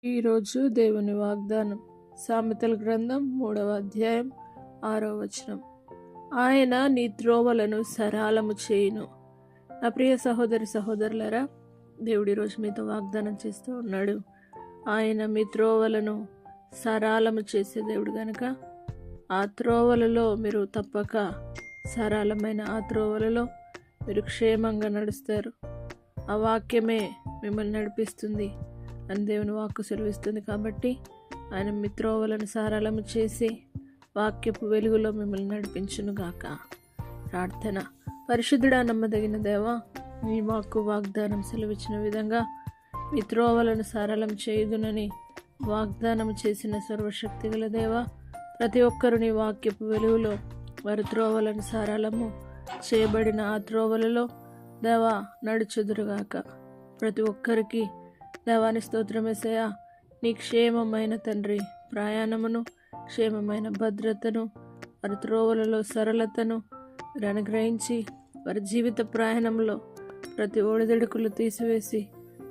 ఈరోజు దేవుని వాగ్దానం సామెతల గ్రంథం 3వ అధ్యాయం 6వ వచనం. ఆయన నీ త్రోవలను సరళము చేయును. నా ప్రియ సహోదరి సహోదరులారా, దేవుడు ఈరోజు మీతో వాగ్దానం చేస్తూ ఉన్నాడు. ఆయన మీ త్రోవలను సరళము చేసే దేవుడు గనుక ఆ త్రోవలలో మీరు తప్పక సరళమైన ఆ త్రోవలలో మీరు క్షేమంగా నడుస్తారు. ఆ వాక్యమే మిమ్మల్ని నడిపిస్తుంది అని దేవుని వాక్కు సెలవిస్తుంది. కాబట్టి ఆయన మీ త్రోవలను సరళము చేసి వాక్యపు వెలుగులో మిమ్మల్ని నడిపించునుగాక. ప్రార్థన. పరిశుద్ధుడా, నమ్మదగిన దేవా, మీ వాక్కు వాగ్దానం సెలవిచ్చిన విధంగా మీ త్రోవలను సరళం చేయుదునని వాగ్దానం చేసిన సర్వశక్తి గల దేవా, ప్రతి ఒక్కరు నీ వాక్యపు వెలుగులో వారి త్రోవలను సరళము చేయబడిన ఆ త్రోవలలో దేవా నడుచుదురుగాక. ప్రతి ఒక్కరికి దేవాని స్తోత్రమేసయ్యా, నీ క్షేమమైన తండ్రి ప్రయాణమును, క్షేమమైన భద్రతను, వారి త్రోవలలో సరళతను మీరు అనుగ్రహించి వారి జీవిత ప్రయాణంలో ప్రతి ఒడిదుడుకులు తీసివేసి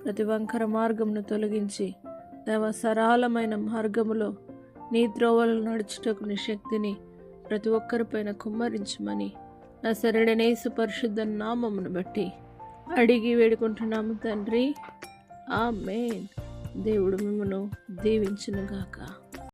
ప్రతి వంకర మార్గమును తొలగించి దేవ సరళమైన మార్గములో నీ త్రోవలను నడుచుటకు నీ శక్తిని ప్రతి ఒక్కరిపైన కుమ్మరించమని నజరేయుడైన యేసు పరిశుద్ధ నామమును బట్టి అడిగి వేడుకుంటున్నాము తండ్రి. ఆమేన్. దేవుడు మిమ్మను దీవించునుగాక.